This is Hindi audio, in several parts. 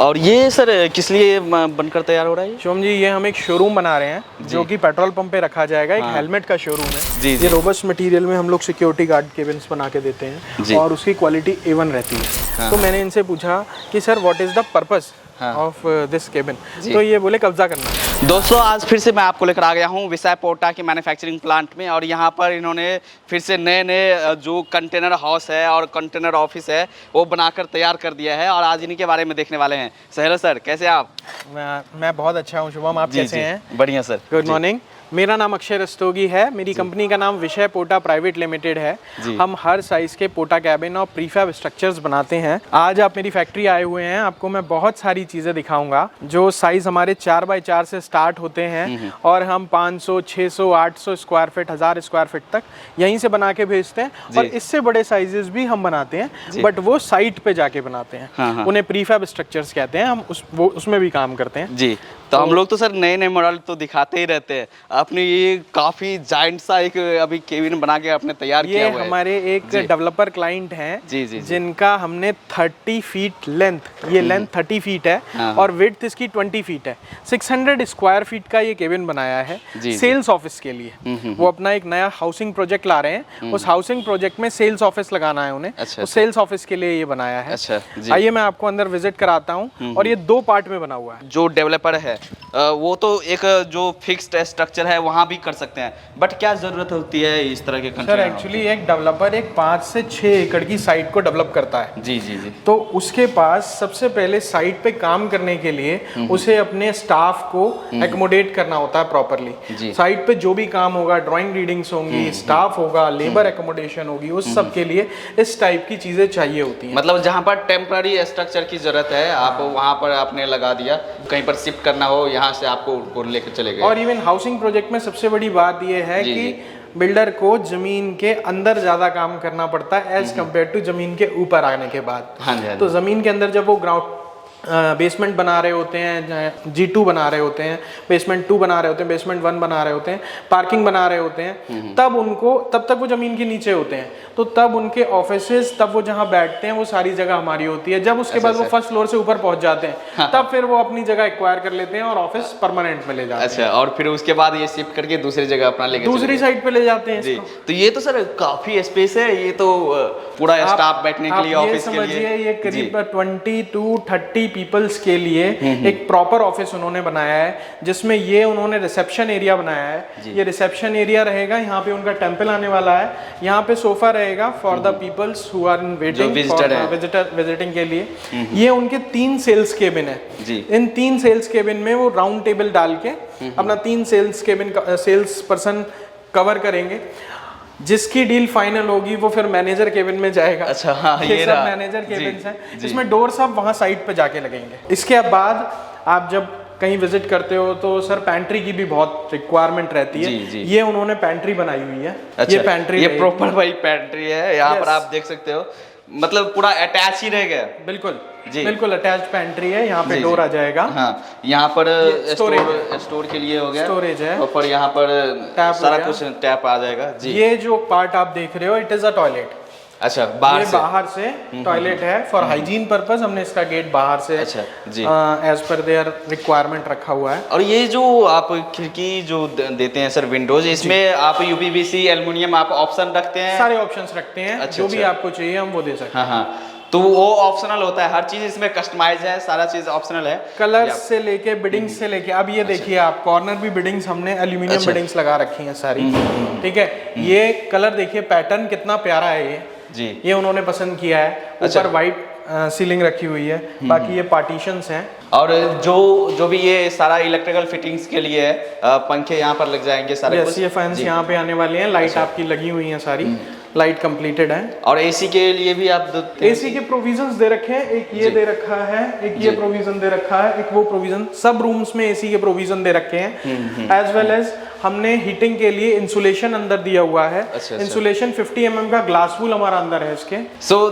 और ये सर किस लिए बनकर तैयार हो रहा है? शिवम जी, ये हम एक शोरूम बना रहे हैं जो कि पेट्रोल पंप पे रखा जाएगा। एक हेलमेट का शोरूम है जी, ये रोबस्ट मटेरियल में हम लोग सिक्योरिटी गार्ड केबिन्स बना के देते हैं और उसकी क्वालिटी A1 रहती है। तो मैंने इनसे पूछा कि sir what is the purpose of this cabin, तो ये बोले कब्जा करना। दोस्तों, आज फिर से मैं आपको लेकर आ गया हूँ विशाय पोर्टा के मैन्युफैक्चरिंग प्लांट में, और यहाँ पर इन्होंने फिर से नए नए जो कंटेनर हाउस है और कंटेनर ऑफिस है वो बनाकर तैयार कर दिया है, और आज इन्हीं के बारे में देखने वाले हैं। हेलो सर, कैसे आप? मैं बहुत अच्छा हूँ शुभम, आप कैसे हैं? बढ़िया सर। Good morning. मेरा नाम अक्षय रस्तोगी है। मेरी कंपनी का नाम विषय पोर्टा प्राइवेट लिमिटेड है। हम हर साइज़ के पोर्टा कैबिन और प्रीफैब स्ट्रक्चर्स बनाते हैं। आज आप मेरी फैक्ट्री आए हुए हैं, आपको मैं बहुत सारी चीज़ें दिखाऊंगा। जो साइज़ हमारे 4x4 से स्टार्ट होते हैं और हम 500, 600, 800 स्क्वायर फीट, 1000 स्क्वायर फीट तक यहीं से बना के भेजते हैं। और इससे बड़े साइजेस भी हम बनाते हैं, बट वो साइट पे जाके बनाते हैं। उन्हें प्रीफैब स्ट्रक्चर्स कहते हैं। हम उसमें भी काम करते हैं जी। तो हम लोग तो सर नए नए मॉडल तो दिखाते ही रहते हैं। अपनी ये काफी जायंट सा एक अभी केबिन बना के आपने तैयार किया हुआ है। हमारे एक डेवलपर क्लाइंट हैं जिनका हमने 30 फीट लेंथ, ये लेंथ 30 फीट है और विड्थ इसकी 20 फीट है। 600 स्क्वायर फीट का ये केबिन बनाया है सेल्स ऑफिस के लिए। वो अपना एक नया हाउसिंग प्रोजेक्ट ला रहे हैं। उस हाउसिंग प्रोजेक्ट में सेल्स ऑफिस लगाना है उन्हें। उस सेल्स ऑफिस के लिए ये बनाया है। आइए मैं आपको अंदर विजिट कराता हूँ। और ये 2 पार्ट में बना हुआ है। जो डेवलपर है वो तो एक जो फिक्स्ड स्ट्रक्चर है वहाँ भी कर सकते हैं, बट क्या जरूरत होती है इस तरह के? सर एक्चुअली एक डेवलपर एक 5 से 6 एकड़ की साइट को डेवलप करता है। जी जी जी। तो उसके पास सबसे पहले साइट पे काम करने के लिए उसे अपने स्टाफ को एकोमोडेट करना होता है प्रॉपरली। साइट पे जो भी काम होगा, ड्राइंग रीडिंग्स होंगी, स्टाफ होगा, लेबर एकोमोडेशन होगी, उस सब के लिए इस टाइप की चीजें चाहिए होती हैं। मतलब जहाँ पर टेम्पररी स्ट्रक्चर की जरूरत है आप वहाँ पर आपने लगा दिया, कहीं पर शिफ्ट करना हो यहाँ से आपको लेकर चले गए। और इवन हाउसिंग प्रोजेक्ट में सबसे बड़ी बात यह है कि बिल्डर को जमीन के अंदर ज्यादा काम करना पड़ता है एज कम्पेयर टू जमीन के ऊपर आने के बाद। तो जमीन के अंदर जब वो ग्राउंड बेसमेंट बना रहे होते हैं, G2 बना रहे होते हैं, बेसमेंट 2 बना रहे होते हैं, बेसमेंट 1 बना रहे होते हैं, पार्किंग बना रहे होते हैं, तब तक वो जमीन के नीचे होते हैं। तो तब उनके ऑफिसेज, तब वो जहाँ बैठते हैं वो सारी जगह हमारी होती है। जब उसके बाद वो फर्स्ट फ्लोर से ऊपर पहुंच जाते हैं तब फिर वो अपनी जगह एक्वायर कर लेते हैं और ऑफिस परमानेंट में ले जाते हैं। अच्छा, और फिर उसके बाद ये शिफ्ट करके दूसरी जगह अपना लेके दूसरी साइड पे ले जाते हैं। तो ये तो सर काफी स्पेस है, ये तो पूरा स्टाफ बैठने के लिए, ऑफिस के लिए। ये करीब 20 to 30 पीपल्स के लिए एक प्रॉपर ऑफिस उन्होंने बनाया है, जिसमें ये उन्होंने रिसेप्शन एरिया बनाया है। ये रिसेप्शन एरिया रहेगा, यहाँ पे उनका टेम्पल आने वाला है, यहाँ पे सोफा रहेगा for the peoples who are in waiting visiting के लिए। ये उनके 3 सेल्स केबिन है। इन 3 सेल्स केबिन में वो राउंड टेबल डाल के अपना 3 सेल्स पर्सन कवर करेंगे। जिसकी डील फाइनल होगी वो फिर मैनेजर केबिन में जाएगा। अच्छा, हाँ, ये सब मैनेजर केबिन है, जिसमें डोर सब वहाँ साइड पे जाके लगेंगे। इसके बाद आप जब कहीं विजिट करते हो तो सर पैंट्री की भी बहुत रिक्वायरमेंट रहती है। ये उन्होंने पैंट्री बनाई हुई है। अच्छा, ये पैंट्री, ये प्रॉपर भाई पैंट्री है। यहाँ पर आप देख सकते हो, मतलब पूरा अटैच ही रह गया। बिल्कुल बिल्कुल अटैच पैंट्री है। यहाँ पे डोर आ जाएगा। हाँ, यहाँ पर स्टोर के लिए हो गया, स्टोरेज है। और यहाँ पर सारा कुछ टैप आ जाएगा जी। ये जो पार्ट आप देख रहे हो इट इज अ टॉयलेट। अच्छा, बाहर से टॉयलेट है फॉर हाइजीन पर्पस। हमने इसका गेट बाहर से एज पर देयर रिक्वायरमेंट रखा हुआ है। और ये जो आप खिड़की जो देते हैं सर, विंडोज, इसमें आप यूपीवीसी, एल्युमिनियम आप ऑप्शन रखते हैं? सारे ऑप्शंस रखते हैं। जो भी आपको चाहिए हम वो दे सकते हैं। हाँ, तो वो ऑप्शनल होता है, हर चीज इसमें कस्टमाइज है, सारा चीज ऑप्शनल है। कलर्स से लेके बिडिंग्स से लेके, अब ये देखिए आप कॉर्नर भी बिडिंग्स हमने एल्यूमिनियम बिडिंग्स लगा रखी हैं सारी। ठीक है, ये कलर देखिए, पैटर्न कितना प्यारा है ये जी। ये उन्होंने पसंद किया है। ऊपर वाइट सीलिंग रखी हुई है, बाकी ये पार्टीशंस हैं। और जो भी ये सारा इलेक्ट्रिकल फिटिंग्स के लिए है, पंखे यहाँ पर लग जाएंगे सारे कुछ। ये फैंस यहाँ पे आने वाले हैं। लाइट आपकी लगी हुई है, सारी लाइट कंप्लीटेड है। और एसी के लिए भी आप एसी के प्रोविजंस दे रखे हैं। एक ये दे रखा है, एक ये प्रोविजन दे रखा है, एक वो प्रोविजन। सब रूम्स में एसी के प्रोविजन दे रखे हैं। एज वेल एज हमने हीटिंग के लिए इंसुलेशन अंदर दिया हुआ है। इंसुलेशन 50 mm का ग्लास वूल हमारा अंदर है इसके।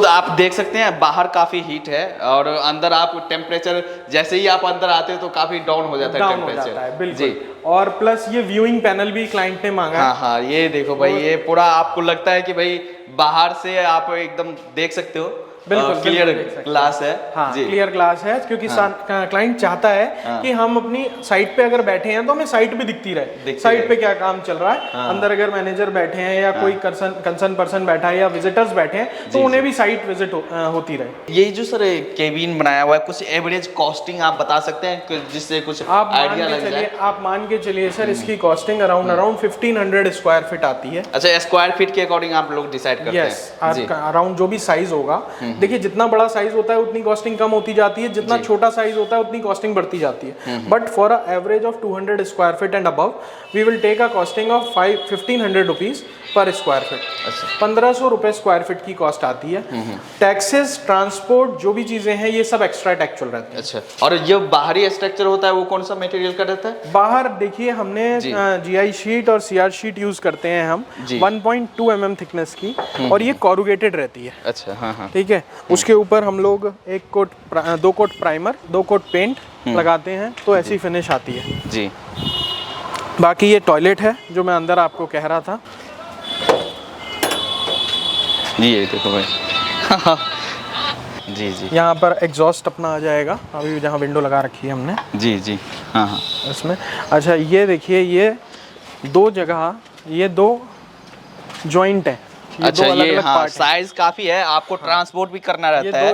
आप देख सकते हैं बाहर काफी हीट है और अंदर आप टेम्परेचर जैसे ही आप अंदर आते हैं तो काफी डाउन हो जाता है टेम्परेचर। बिल्कुल। और प्लस ये व्यूइंग पैनल भी क्लाइंट ने मांगा। हाँ, ये देखो भाई, ये पूरा आपको लगता है कि भाई बाहर से आप एकदम देख सकते हो क्लियर ग्लास है। हाँ, क्लियर ग्लास है, क्योंकि क्लाइंट चाहता है कि हम अपनी साइट पे अगर बैठे हैं तो हमें साइट भी दिखती रहे, साइट पे क्या काम चल रहा है। अंदर अगर मैनेजर बैठे हैं या कोई कंसर्न पर्सन बैठा है या विजिटर्स बैठे हैं तो उन्हें भी साइट विजिट होती रहे। ये जो सर केबिन बनाया हुआ है, कुछ एवरेज कॉस्टिंग आप बता सकते हैं जिससे कुछ आइडिया लग जाए? आप मान के चलिए सर, इसकी कॉस्टिंग अराउंड 1500 स्क्वायर फीट आती है। अच्छा, स्क्वायर फीट के अकॉर्डिंग आप लोग डिसाइड करते हैं? अराउंड जो भी साइज होगा, देखिए जितना बड़ा साइज होता है उतनी कॉस्टिंग कम होती जाती है, जितना छोटा साइज होता है उतनी कॉस्टिंग बढ़ती जाती है। But for a average of 200 square feet and above we will take a costing of 1500 rupees per square feet. 1500 रुपए स्क्वायर फीट की कॉस्ट आती है। टैक्सेस, ट्रांसपोर्ट, जो भी चीजें हैं ये सब एक्स्ट्रा टैक्चुअल रहते हैं। अच्छा, और जो बाहरी स्ट्रक्चर होता है वो कौन सा मटेरियल का रहता है? बाहर देखिए हमने GI शीट और CR शीट यूज करते हैं हम, 1.2 mm थिकनेस की, और ये कोरुगेटेड रहती है। अच्छा, हाँ। ठीक है, उसके ऊपर हम लोग 2 कोट प्राइमर, 2 कोट पेंट लगाते हैं, तो ऐसी फिनिश आती है जी। बाकी ये टॉयलेट है जो मैं अंदर आपको कह रहा था। ये देखो भाई। जी। यहाँ पर एग्जॉस्ट अपना आ जाएगा, अभी जहाँ विंडो लगा रखी है हमने। जी। हाँ। इसमें अच्छा ये देखिए, ये 2 जगह, ये 2 जॉइंट है। अच्छा, ये हाँ, साइज काफी है, आपको ट्रांसपोर्ट भी करना रहता है।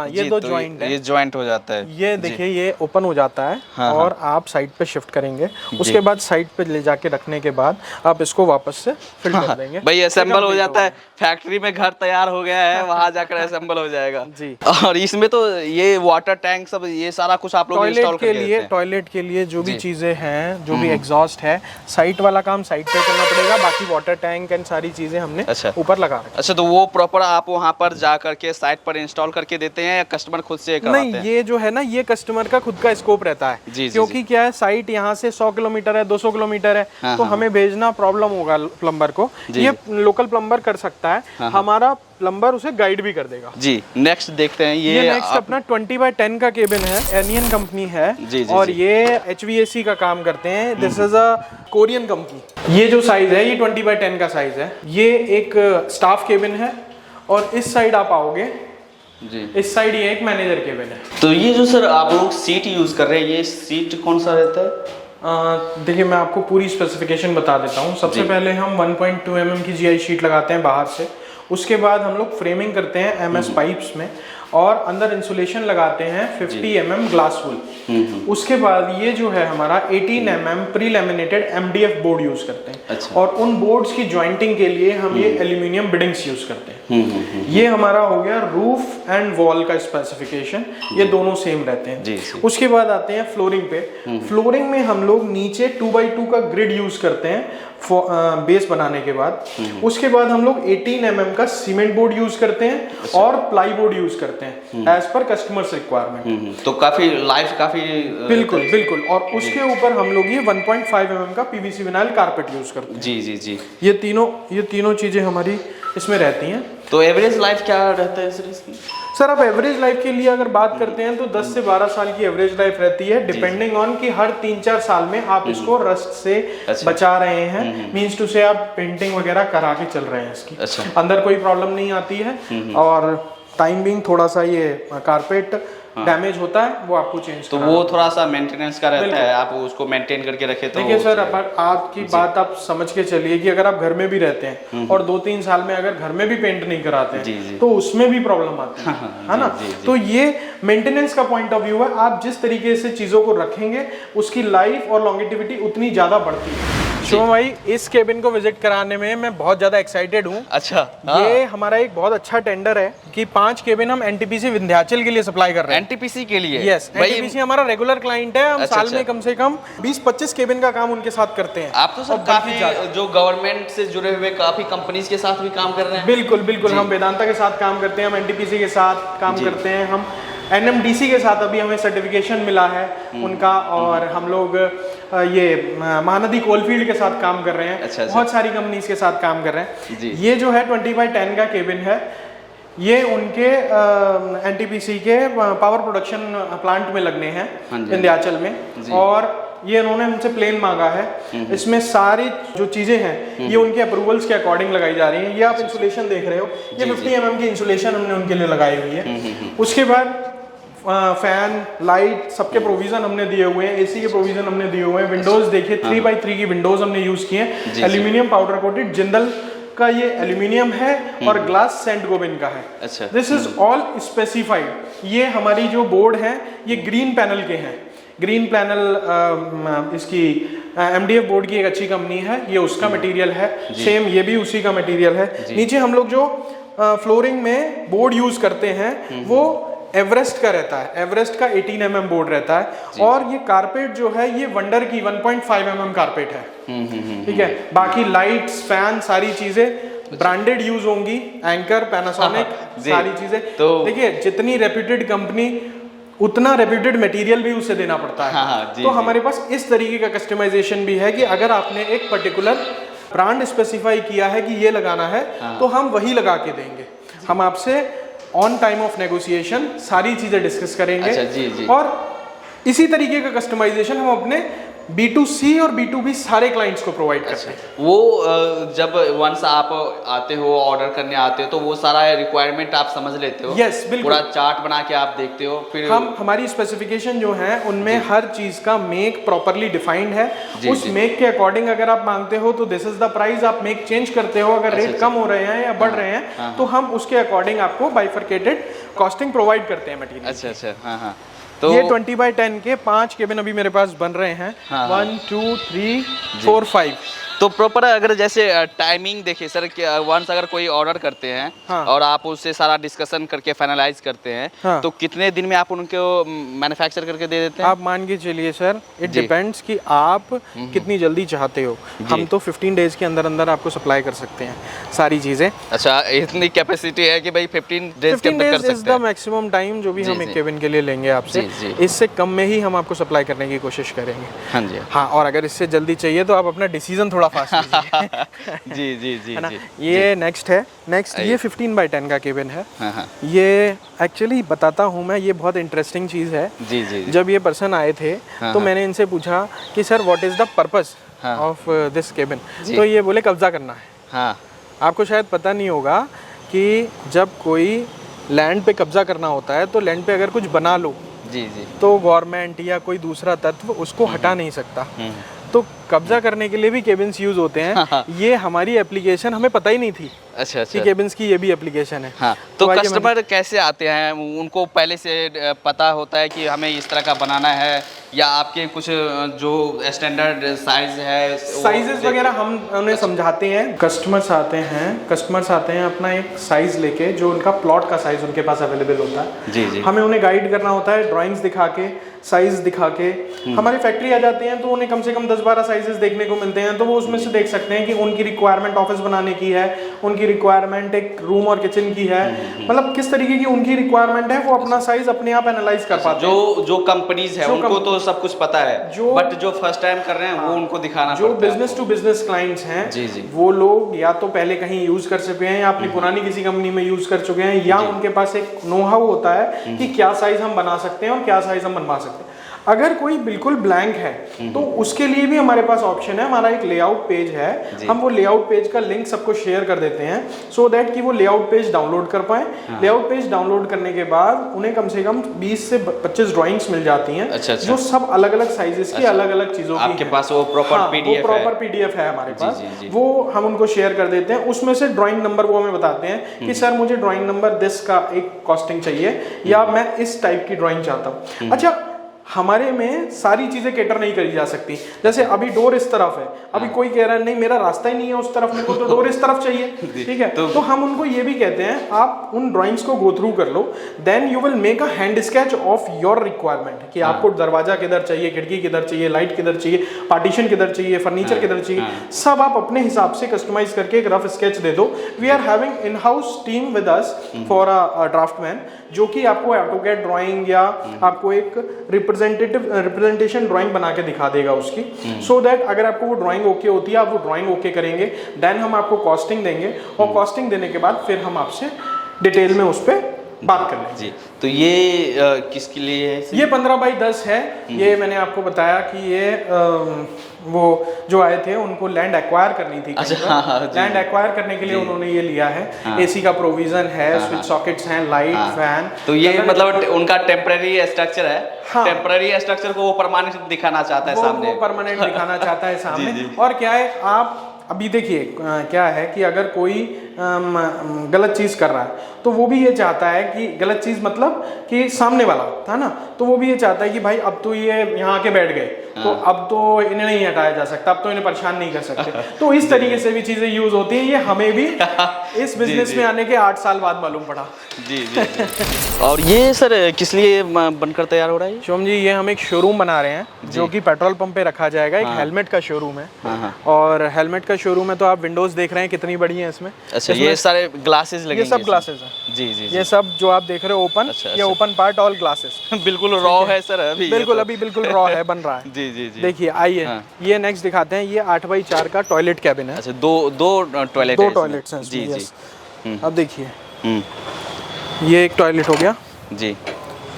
ये 2 जॉइंट है, ये जॉइंट हो जाता है। ये देखिए ये ओपन हो जाता है। और आप साइड पे शिफ्ट करेंगे, उसके बाद साइड पे ले जाके रखने के बाद आप इसको वापस से फिल कर देंगे। भाई असेंबल हो जाता है, फैक्ट्री में घर तैयार हो गया है, वहां जाकर असेंबल हो जाएगा जी। और इसमें तो ये वाटर टैंक सब, ये सारा कुछ आप लोग इंस्टॉल करके देते हैं? टॉयलेट के लिए जो भी चीजें हैं, जो भी एग्जॉस्ट है, साइट वाला काम साइट पे करना पड़ेगा, बाकी वाटर टैंक एंड सारी चीजें हमने ऊपर लगा रखी। अच्छा, तो वो प्रॉपर आप वहाँ पर जा करके साइट पर इंस्टॉल करके देते हैं या कस्टमर खुद से करवाते हैं? नहीं, ये जो है ना, ये कस्टमर का खुद का स्कोप रहता है। क्योंकि क्या है, साइट यहाँ से 100 किलोमीटर है, 200 किलोमीटर है, तो हमें भेजना प्रॉब्लम होगा प्लम्बर को। ये लोकल प्लम्बर कर सकता है, हमारा प्लम्बर उसे गाइड भी कर देगा जी। नेक्स्ट देखते हैं, ये नेक्स्ट अपना 20x10 का केबिन है, एनियन कंपनी है। और ये HVAC का काम करते हैं। This is a Korean company. ये जो साइज है, ये 20x10 का साइज है। ये एक स्टाफ केबिन है, और इस साइड आप आओगे जी, इस साइड ये एक मैनेजर केबिन है। तो ये जो सर आप लोग सीट यूज कर रहे हैं, ये सीट कौन सा रहता है? देखिए मैं आपको पूरी स्पेसिफिकेशन बता देता हूँ। सबसे पहले हम 1.2 mm की GI शीट लगाते हैं बाहर से, उसके बाद हम लोग फ्रेमिंग करते हैं MS पाइप्स में, और अंदर इंसुलेशन लगाते हैं 50 mm ग्लास वूल। उसके बाद ये जो है हमारा 18 mm pre laminated MDF board use करते हैं। और उन बोर्ड्स की जॉइंटिंग के लिए हम ये एल्यूमिनियम बिडिंग्स यूज करते हैं। ये हमारा हो गया रूफ एंड वॉल का स्पेसिफिकेशन, ये दोनों सेम रहते हैं। उसके बाद आते हैं फ्लोरिंग पे। फ्लोरिंग में हम लोग नीचे 2x2 का ग्रिड यूज करते हैं बेस बनाने के बाद। उसके बाद हम लोग 18 mm का सीमेंट बोर्ड यूज करते हैं और प्लाई बोर्ड यूज करते हैं एज पर कस्टमर्स रिक्वायरमेंट। तो काफी लाइफ काफी बिल्कुल। और उसके ऊपर हम लोग ये 1.5 mm का PVC विनाइल कारपेट यूज करते हैं। जी। ये तीनों चीजें हमारी इसमें रहती हैं। तो एवरेज लाइफ क्या रहता है सर इसकी? सर आप एवरेज लाइफ के लिए अगर बात करते हैं तो 10 से 12 साल की एवरेज लाइफ रहती है, डिपेंडिंग ऑन कि हर 3-4 साल में आप इसको रस्ट से बचा रहे हैं। मींस टू से आप पेंटिंग वगैरह करा के चल रहे हैं इसकी। अंदर कोई प्रॉब्लम नहीं आती है। और टाइम बिंग थोड़ा सा ये कारपेट डैमेज होता है, वो आपको चेंज तो वो थोड़ा सा मेंटेनेंस का रहता है, आप उसको मेंटेन करके रखे तो। देखिए सर, आपकी बात आप समझ के चलिए कि अगर आप घर में भी रहते हैं और 2-3 साल में अगर घर में भी पेंट नहीं कराते हैं तो उसमें भी प्रॉब्लम आती है ना। तो ये मेंटेनेंस का पॉइंट ऑफ व्यू है। आप जिस तरीके से चीजों को रखेंगे उसकी लाइफ और लॉन्गेटिविटी उतनी ज्यादा बढ़ती है। शुभम भाई, इस केबिन को विजिट कराने में मैं बहुत ज्यादा एक्साइटेड हूँ। अच्छा, ये हमारा एक बहुत अच्छा टेंडर है कि 5 केबिन हम NTPC विंध्याचल के लिए सप्लाई कर रहे हैं। NTPC के लिए? यस, NTPC हमारा रेगुलर क्लाइंट है। हम साल में कम से कम 20-25 केबिन का काम उनके साथ करते हैं। आप तो सर काफी जो गवर्नमेंट से जुड़े हुए काफी कंपनीज के साथ भी काम कर रहे हैं? बिल्कुल। हम वेदांता के साथ काम करते हैं, हम NTPC के साथ काम करते हैं, हम NMDC के साथ अभी हमें सर्टिफिकेशन मिला है उनका, और हम लोग ये महानदी कोलफील्ड के साथ काम कर रहे हैं। बहुत सारी कंपनीज के साथ काम कर रहे हैं। ये जो है 20x10 का केबिन है, ये उनके NTPC के पावर प्रोडक्शन प्लांट में लगने हैं विंध्याचल में। और ये इन्होंने हमसे प्लेन मांगा है, इसमें सारी जो चीजें हैं ये उनके अप्रूवल्स के अकॉर्डिंग लगाई जा रही हैं। ये आप इंसुलेशन देख रहे हो, ये 50 mm की इंसुलेशन हमने उनके लिए लगाई हुई है। उसके बाद फैन, लाइट, सबके प्रोविजन हमने दिए हुए हैं, एसी के प्रोविजन हमने दिए हुए हैं। विंडोज देखिए 3x3 की विंडोज हमने यूज की है, एल्यूमिनियम पाउडर कोटेड, जिंदल का ये एल्यूमिनियम है और ग्लास सेंट गोबिन का है। अच्छा, दिस इज ऑल स्पेसिफाइड। ये हमारी जो बोर्ड है ये ग्रीन पैनल के हैं। ग्रीन पैनल इसकी MDF बोर्ड की एक अच्छी कंपनी है, ये उसका मटेरियल है, सेम ये भी उसी का मटेरियल है। नीचे हम लोग जो फ्लोरिंग में बोर्ड यूज करते हैं वो एवरेस्ट का रहता है, एवरेस्ट का 18 mm बोर्ड रहता है। और ये कारपेट जो है ये वंडर की 1.5 mm कारपेट है, ठीक है। बाकी लाइट्स, फैन, सारी चीजें ब्रांडेड यूज होंगी, एंकर, पैनासोनिक, सारी चीजें। तो देखिए जितनी रेप्यूटेड कंपनी उतना रेप्यूटेड मटेरियल भी उसे देना पड़ता है। तो हमारे पास इस तरीके का कस्टमाइजेशन भी है कि अगर आपने एक पर्टिकुलर ब्रांड स्पेसिफाई किया है कि ये लगाना है तो हम वही लगा के देंगे। हम आपसे ऑन टाइम ऑफ नेगोशिएशन सारी चीजें डिस्कस करेंगे। अच्छा, जी। और इसी तरीके का कस्टमाइजेशन हम अपने B2C और B2B सारे क्लाइंट्स को प्रोवाइड करते हैं। वो जब वंस आप आते हो, ऑर्डर करने आते हो, तो वो सारा रिक्वायरमेंट आप समझ लेते हो? यस, बिल्कुल। पूरा चार्ट बना के आप देखते हो, फिर हम हमारी स्पेसिफिकेशन जो है उनमें हर चीज का मेक प्रॉपरली डिफाइंड है। उस मेक के अकॉर्डिंग अगर आप मांगते हो तो दिस इज द प्राइस। आप मेक चेंज करते हो, अगर रेट कम हो रहे हैं या बढ़ रहे हैं तो हम उसके अकॉर्डिंग आपको बाइफरकेटेड कॉस्टिंग प्रोवाइड करते हैं मटेरियल। अच्छा, हाँ। तो ये 20x10 के 5 केबिन अभी मेरे पास बन रहे हैं। 1 2 3 4 5। तो प्रॉपर अगर जैसे टाइमिंग देखिए सर, वंस अगर कोई ऑर्डर करते हैं और आप उससे सारा डिस्कशन करके फाइनलाइज करते हैं तो कितने दिन में आप उनको मैन्युफैक्चर करके दे देते हैं? आप मान के चलिए सर, इट डिपेंड्स कि आप कितनी जल्दी चाहते हो। हम तो 15 डेज के अंदर अंदर आपको सप्लाई कर सकते हैं सारी चीजें। अच्छा, इतनी कैपेसिटी है कि भाई 15 डेज के अंदर कर सकते हैं? इज द मैक्सिमम टाइम जो भी हम एक केबिन के लिए लेंगे आपसे। इससे कम में ही हम आपको सप्लाई करने की कोशिश करेंगे। हाँ जी, हाँ। और अगर इससे जल्दी चाहिए तो आप अपना डिसीजन थोड़ा फास्ट लीजिए। जी, है ना। ये नेक्स्ट है, ये 15x10 का केबिन है। ये एक्चुअली बताता हूँ मैं, ये बहुत इंटरेस्टिंग चीज़ है। जी। जब ये पर्सन आए थे तो मैंने इनसे पूछा कि sir what is the purpose of this cabin, तो ये बोले कब्जा करना है। आपको शायद पता नहीं होगा कि जब कोई लैंड पे कब्जा करना होता है तो लैंड पे अगर कुछ बना लो जी तो गवर्नमेंट या कोई दूसरा तत्व उसको हटा नहीं सकता। तो कब्जा करने के लिए भी केबिन्स यूज होते हैं। ये हमारी एप्लीकेशन हमें पता ही नहीं थी। अच्छा। कि केबिन्स की ये भी एप्लीकेशन है। हाँ। तो कस्टमर कैसे आते हैं? उनको पहले से पता होता है कि हमें इस तरह का बनाना है, या आपके कुछ जो स्टैंडर्ड साइज है, साइजेस वगैरह हम उन्हें समझाते हैं। कस्टमर्स आते हैं अपना एक साइज लेके, जो उनका प्लॉट का साइज उनके पास अवेलेबल होता है। जी। हमें उन्हें गाइड करना होता है, ड्राइंग्स दिखा के, साइज दिखा के। हमारी फैक्ट्री आ जाते हैं तो उन्हें कम से कम 10-12 साइजेस देखने को मिलते हैं, तो वो उसमें से देख सकते हैं कि उनकी रिक्वायरमेंट ऑफिस बनाने की है, उनकी रिक्वायरमेंट एक रूम और किचन की है, मतलब किस तरीके की उनकी रिक्वायरमेंट है, वो अपना साइज अपने आप एनालाइज कर पाते हैं। जो कंपनीज है उनको तो सब कुछ पता है, बट जो फर्स्ट टाइम कर रहे हैं वो उनको दिखाना जो बिजनेस टू बिजनेस क्लाइंट्स हैं, वो लोग या तो पहले कहीं यूज कर चुके हैं या अपनी पुरानी किसी कंपनी में यूज कर चुके हैं, या उनके पास एक नो हाउ होता है कि क्या साइज हम बना सकते हैं और क्या साइज हम बनवा सकते हैं। अगर कोई बिल्कुल ब्लैंक है तो उसके लिए भी हमारे पास ऑप्शन है। हमारा एक लेआउट पेज है, हम वो लेआउट पेज का लिंक सबको शेयर कर देते हैं सो दैट कि वो लेआउट पेज डाउनलोड कर पाए। लेआउट पेज डाउनलोड करने के बाद उन्हें कम से कम 20 से 25 ड्राइंग्स मिल जाती हैं। अच्छा। जो सब अलग अलग साइजेस की, अलग अलग चीजों की। आपके पास वो प्रॉपर पीडीएफ है हमारे पास, वो हम उनको शेयर कर देते हैं। उसमें से ड्राइंग नंबर वो हमें बताते हैं कि सर मुझे ड्राइंग नंबर दिस का एक कॉस्टिंग चाहिए, या मैं इस टाइप की ड्राइंग चाहता हूँ। अच्छा, हमारे में सारी चीजें कैटर नहीं करी जा सकती। जैसे अभी डोर इस तरफ है, अभी कोई कह रहा है नहीं मेरा रास्ता ही नहीं है उस तरफ, मेरे को तो डोर इस तरफ चाहिए, ठीक है। तो हम उनको ये भी कहते हैं आप उन ड्राइंग्स को गो थ्रू कर लो, then you will make a hand sketch of your requirement कि आपको दरवाजा किधर चाहिए, खिड़की किधर चाहिए, लाइट किधर चाहिए, पार्टीशन किधर चाहिए, फर्नीचर किधर चाहिए, सब आप अपने हिसाब से कस्टमाइज करके एक रफ स्केच दे दो। We are having in house team with us for a draftsman, जो कि आपको ऑटोकैड ड्राइंग या आपको एक रिप्रेजेंटेशन ड्राइंग बना के दिखा देगा उसकी, सो दैट अगर आपको वो ड्राइंग ओके होती है आप वो ड्राइंग ओके करेंगे, देन हम आपको कॉस्टिंग देंगे, और कॉस्टिंग देने के बाद फिर हम आपसे डिटेल में उस पर बात कर लें जी। तो ये किसके लिए है? ये 15x10 है। ये मैंने आपको बताया कि ये वो जो आए थे उनको लैंड एक्वायर करनी थी। अच्छा, लैंड एक्वायर करने के लिए उन्होंने ये लिया है। एसी का प्रोविजन है, स्विच सॉकेट्स हैं, लाइट, फैन। तो ये मतलब उनका टेम्पररी स्ट्रक्चर है। टेम्पररी स्ट्रक्चर को वो परमानेंट दिखाना चाहता है सामने, वो परमानेंट दिखाना चाहता है सामने। और क्या है, आप अभी देखिए क्या है कि अगर कोई गलत चीज़ कर रहा है तो वो भी ये चाहता है कि गलत चीज़ मतलब कि सामने वाला था ना, तो वो भी ये चाहता है कि भाई अब तो ये यहाँ आके बैठ गए तो अब तो इन्हें नहीं हटाया जा सकता, अब तो इन्हें परेशान नहीं कर सकते। तो इस तरीके से भी चीज़ें यूज होती हैं। ये हमें भी इस बिजनेस में आने के 8 साल बाद मालूम पड़ा। जी। और ये सर किस लिए बनकर तैयार हो रहा है? शिवम जी, ये हम एक शोरूम बना रहे हैं जो कि पेट्रोल पंप पे रखा जाएगा। एक हेलमेट का शोरूम है। और हेलमेट का शोरूम है तो आप विंडोज देख रहे हैं कितनी बड़ी है इसमें। अच्छा, ये सारे ग्लासेस लगेंगे? ये सब ग्लासेस हैं। जी। ये सब जो आप देख रहे हो ओपन, ये ओपन पार्ट ऑल ग्लासेस। बिल्कुल रॉ है सर अभी? बिल्कुल अभी बिल्कुल रॉ है, बन रहा है। जी। देखिए आइए, ये नेक्स्ट दिखाते हैं। ये 8x4 का टॉयलेट कैबिन है। अच्छा, दो टॉयलेट्स हैं। जी। अब देखिए, ये एक टॉयलेट हो गया जी,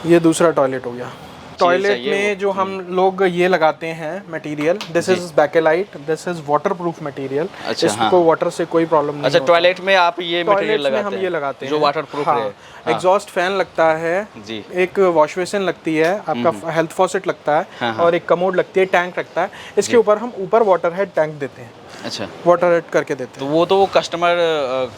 ये दूसरा टॉयलेट हो गया। टॉयलेट में जो हम लोग ये लगाते हैं material, this is Bakelite, this is waterproof material. इसको वाटर से कोई प्रॉब्लम नहीं। अच्छा, टॉयलेट में आप ये मटेरियल लगाते हैं? हम ये लगाते हैं जो वाटरप्रूफ है। एग्जॉस्ट फैन लगता है जी, एक वॉश बेसिन लगती है, आपका हेल्थ फॉसेट लगता है, और एक कमोड लगती है, टैंक लगता है। इसके ऊपर हम ऊपर वाटर हेड टैंक देते हैं। अच्छा, वाटर हेड करके देते हैं। तो वो कस्टमर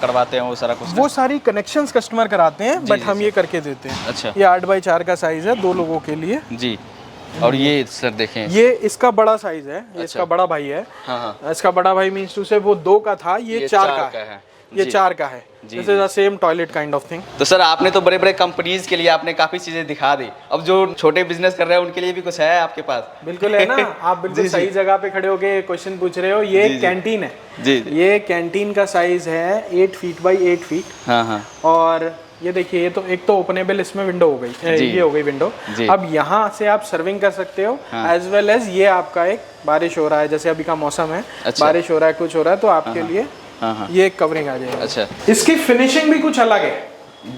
करवाते हैं वो सारा कुछ? वो सारी कनेक्शंस कस्टमर कराते हैं, बट हम ये करके देते हैं। अच्छा, ये 8x4 का साइज है 2 लोगों के लिए जी। और ये सर देखें, ये इसका बड़ा साइज है। ये इसका बड़ा भाई है। इसका बड़ा भाई मींस टू से वो 2 का था, ये 4 का है। ये 4 का है। This is the same toilet kind of thing. तो सर आपने तो बड़े बड़े कंपनीज के लिए आपने काफी चीजें दिखा दी, अब जो छोटे बिजनेस कर रहे हैं उनके लिए भी कुछ है आपके पास? बिल्कुल है ना, आप बिल्कुल सही जगह पे खड़े होके क्वेश्चन पूछ रहे हो। ये कैंटीन है जी। ये कैंटीन का साइज है 8 फीट बाई 8 फीट। और ये देखिए, ये तो एक तो ओपनेबल इसमें विंडो हो गई, ये हो गई विंडो। अब यहाँ से आप सर्विंग कर सकते हो, एज वेल एज ये आपका एक बारिश हो रहा है, जैसे अभी का मौसम है, बारिश हो रहा है, कुछ हो रहा है, तो आपके लिए ये कवरिंग आ जाएगी। अच्छा, इसकी फिनिशिंग भी कुछ अलग है,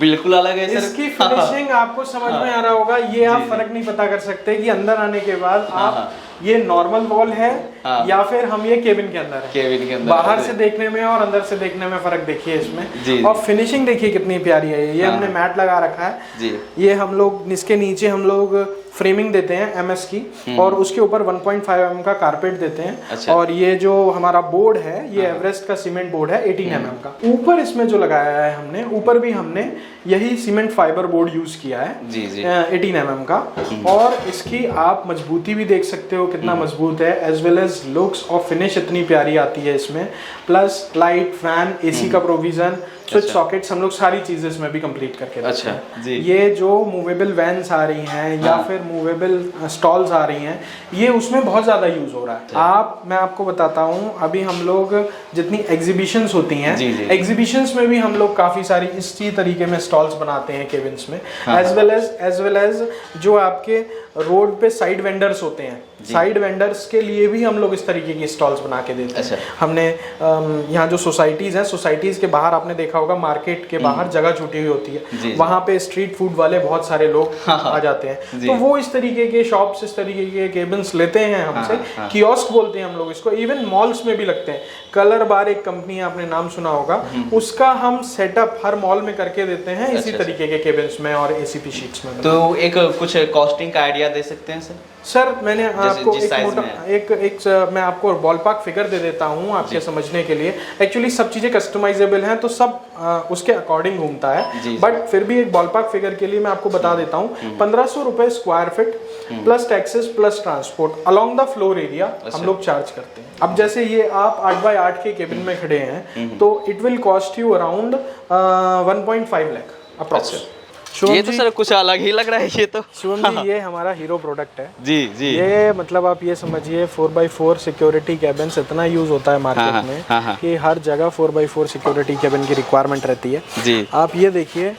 बिल्कुल अलग है सर। इसकी फिनिशिंग आपको समझ में आ रहा होगा। ये आप फर्क नहीं पता कर सकते कि अंदर आने के बाद आप ये नॉर्मल वॉल है या फिर हम ये केबिन के अंदर है। केबिन के अंदर बाहर से देखने में और अंदर से देखने में फर्क देखिए इसमें। और फिनिशिंग देखिए कितनी प्यारी है। ये हमने मैट लगा रखा है। ये हम लोग इसके नीचे हम लोग फ्रेमिंग देते हैं एमएस की, और उसके ऊपर 1.5 mm का कारपेट देते हैं। अच्छा। और ये जो हमारा बोर्ड है, ये एवरेस्ट का सीमेंट बोर्ड है 18 mm का। ऊपर इसमें जो लगाया है हमने, ऊपर भी हमने यही सीमेंट फाइबर बोर्ड यूज किया है जी। 18 mm का। और इसकी आप मजबूती भी देख सकते हो कितना मजबूत है, एज वेल एज लुक्स और फिनिश इतनी प्यारी आती है इसमें। प्लस लाइट, फैन, एसी का प्रोविजन, स्विच सॉकेट्स, हम लोग सारी चीजें इसमें भी कंप्लीट करके रखते हैं। अच्छा जी। ये जो मूवेबल वैन्स आ रही हैं या फिर मूवेबल स्टॉल्स आ रही हैं, ये उसमें बहुत ज्यादा यूज हो रहा है। मैं आपको बताता हूँ, अभी हम लोग जितनी एग्जीबिशंस होती हैं, एग्जीबिशंस में भी हम लोग काफी सारी इसी तरीके में स्टॉल्स बनाते हैं केबिन्स में। एज वेल एज जो आपके रोड पे साइड वेंडर्स होते हैं, साइड वेंडर्स के लिए भी हम लोग इस तरीके की स्टॉल्स बना के देते हैं। हमने यहाँ जो सोसाइटीज हैं, सोसाइटीज के बाहर आपने देखा होगा, मार्केट के बाहर जगह छूटी हुई होती है, वहाँ पे स्ट्रीट फूड वाले बहुत सारे लोग आ जाते हैं। तो वो इस तरीके के शॉप्स, इस तरीके के केबिन्स लेते हैं हमसे। कियोस्क बोलते हैं हम लोग इसको। इवन मॉल्स में भी लगते हैं। कलर बार एक कंपनी है, आपने नाम सुना होगा, उसका हम सेटअप हर मॉल में करके देते हैं इसी तरीके के केबिन्स में और एसीपी शीट्स में। तो एक कुछ कॉस्टिंग का आइडिया दे सकते हैं सर? मैंने आपको मैं आपको बॉलपार्क फिगर दे देता हूँ आपके समझने के लिए। एक्चुअली सब चीजें कस्टमाइजेबल हैं, तो सब उसके अकॉर्डिंग घूमता है, बट फिर भी एक बॉलपार्क फिगर के लिए मैं आपको बता देता हूँ। 1500 रुपए square feet plus taxes plus transport along the floor area हम लोग चार्ज करते हैं। अब जैसे ये आप 8x8 के केबिन में खड़े हैं, तो it will cost you around 1.5 lakh approx. ये तो सर कुछ अलग ही लग रहा है। ये तो शिवम जी, ये हमारा हीरो प्रोडक्ट है जी जी। ये मतलब आप ये समझिए 4x4 सिक्योरिटी केबिन इतना यूज होता है मार्केट में कि हर जगह 4x4 सिक्योरिटी केबिन की रिक्वायरमेंट रहती है जी। आप ये देखिए,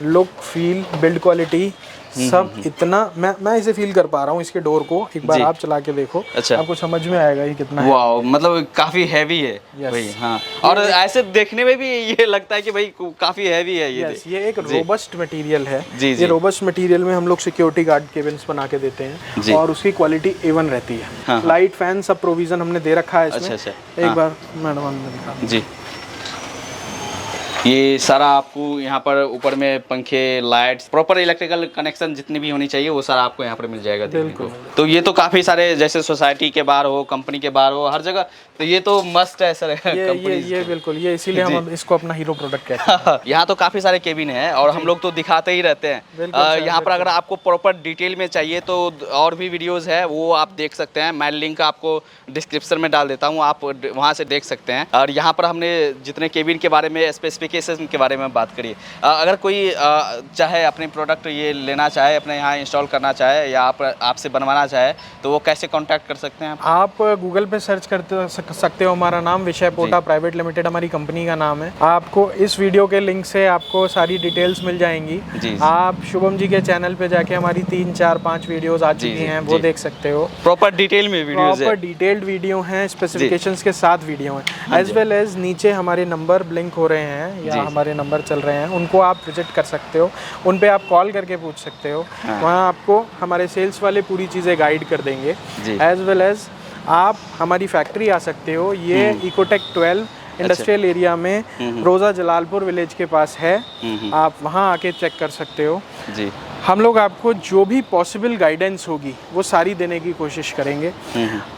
लुक, फील, बिल्ड क्वालिटी सब इतना मैं इसे फील कर पा रहा हूँ, इसके डोर को एक बार आप चला के देखो। अच्छा। आपको समझ में आएगा ये कितना है। वाओ, मतलब काफी हैवी है भाई। हाँ, और ऐसे देखने में भी ये लगता है कि भाई काफी हैवी है ये एक रोबस्ट मटेरियल है। जी, ये रोबस्ट मटेरियल में हम लोग सिक्योरिटी गार्ड केबिन्स बना के देते हैं और उसकी क्वालिटी A1 रहती है। लाइट फैन सब प्रोविजन हमने दे रखा है इसमें। अच्छा। एक बार मैडम दिखा जी, ये सारा आपको यहाँ पर ऊपर में पंखे, लाइट्स, प्रॉपर इलेक्ट्रिकल कनेक्शन जितनी भी होनी चाहिए वो सारा आपको यहाँ पर मिल जाएगा देखने को। तो ये तो काफ़ी सारे, जैसे सोसाइटी के बाहर हो, कंपनी के बाहर हो, हर जगह, तो ये तो मस्ट है सर। ये बिल्कुल, ये इसीलिए हम इसको अपना हीरो प्रोडक्ट कहते हैं। यहाँ तो काफ़ी सारे केबिन है और हम लोग तो दिखाते ही रहते हैं। यहाँ पर अगर आपको प्रॉपर डिटेल में चाहिए तो और भी वीडियोज़ है, वो आप देख सकते हैं। मैं लिंक आपको डिस्क्रिप्शन में डाल देता हूँ, आप वहाँ से देख सकते हैं। और यहाँ पर हमने जितने केबिन के बारे में, स्पेसिफिकेशन के बारे में बात करिए, अगर कोई चाहे अपने प्रोडक्ट ये लेना चाहे, अपने यहाँ इंस्टॉल करना चाहे या आपसे बनवाना चाहे, तो वो कैसे कांटेक्ट कर सकते हैं? आप गूगल पे सर्च करते सकते हो, हमारा नाम विषय पोटा प्राइवेट लिमिटेड हमारी कंपनी का नाम है। आपको इस वीडियो के लिंक से आपको सारी डिटेल्स मिल जाएंगी। आप शुभम जी के चैनल पे जाके हमारी 3, 4, 5 वीडियोस आ चुकी हैं, वो देख सकते हो। प्रॉपर डिटेल में वीडियोस है, प्रॉपर डिटेल्ड वीडियो हैं, स्पेसिफिकेशंस के साथ वीडियो हैं, एज वेल एज नीचे हमारे नंबर ब्लिंक हो रहे हैं या हमारे नंबर चल रहे हैं, उनको आप विजिट कर सकते हो, उन पे आप कॉल करके पूछ सकते हो। वहाँ आपको हमारे सेल्स वाले पूरी चीज़ें गाइड कर देंगे। एज वेल एज आप हमारी फैक्ट्री आ सकते हो, ये इकोटेक 12 इंडस्ट्रियल एरिया में रोज़ा जलालपुर विलेज के पास है। आप वहाँ आके चेक कर सकते हो। जी, हम लोग आपको जो भी पॉसिबल गाइडेंस होगी वो सारी देने की कोशिश करेंगे।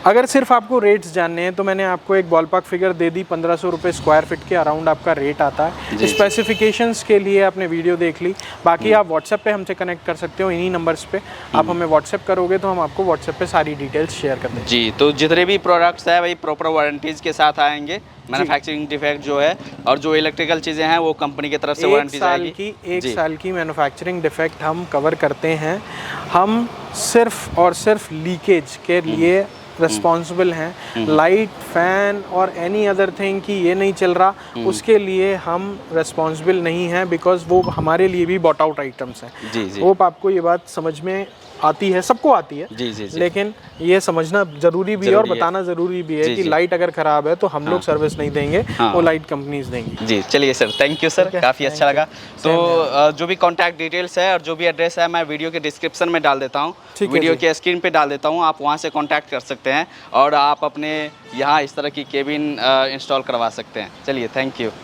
अगर सिर्फ आपको रेट्स जानने हैं तो मैंने आपको एक बॉलपार्क फिगर दे दी, 1500 रुपये स्क्वायर फीट के अराउंड आपका रेट आता है। स्पेसिफिकेशंस के लिए आपने वीडियो देख ली, बाकी आप व्हाट्सएप पे हमसे कनेक्ट कर सकते हो। इन्हीं नंबर्स पे आप हमें व्हाट्सएप करोगे तो हम आपको व्हाट्सएप पे सारी डिटेल्स शेयर कर देंगे। जी, तो जितने भी प्रोडक्ट्स है वही प्रॉपर वारंटीज़ के साथ आएंगे। मैन्युफैक्चरिंग डिफेक्ट जो है और जो इलेक्ट्रिकल चीज़ें हैं वो कंपनी की तरफ से वारंटी आएगी। एक साल की मैन्युफैक्चरिंग डिफेक्ट हम कवर करते हैं। हम सिर्फ और सिर्फ लीकेज के लिए रिस्पॉन्सिबल हैं। लाइट, फैन और एनी अदर थिंग कि ये नहीं चल रहा, उसके लिए हम रिस्पॉन्सिबल नहीं हैं, बिकॉज वो हमारे लिए भी बॉट आउट आइटम्स हैं। होप आपको ये बात समझ में आती है, सबको आती है। जी। लेकिन ये समझना जरूरी भी है और बताना जरूरी भी है कि लाइट अगर खराब है तो हम लोग सर्विस नहीं देंगे, वो लाइट कंपनीज देंगी। जी, चलिए सर, थैंक यू सर, काफ़ी अच्छा लगा। तो जो भी कॉन्टैक्ट डिटेल्स है और जो भी एड्रेस है मैं वीडियो के डिस्क्रिप्शन में डाल देता हूँ, वीडियो के स्क्रीन पे डाल देता हूँ, आप वहाँ से कॉन्टैक्ट कर सकते हैं और आप अपने यहाँ इस तरह की केबिन इंस्टॉल करवा सकते हैं। चलिए, थैंक यू।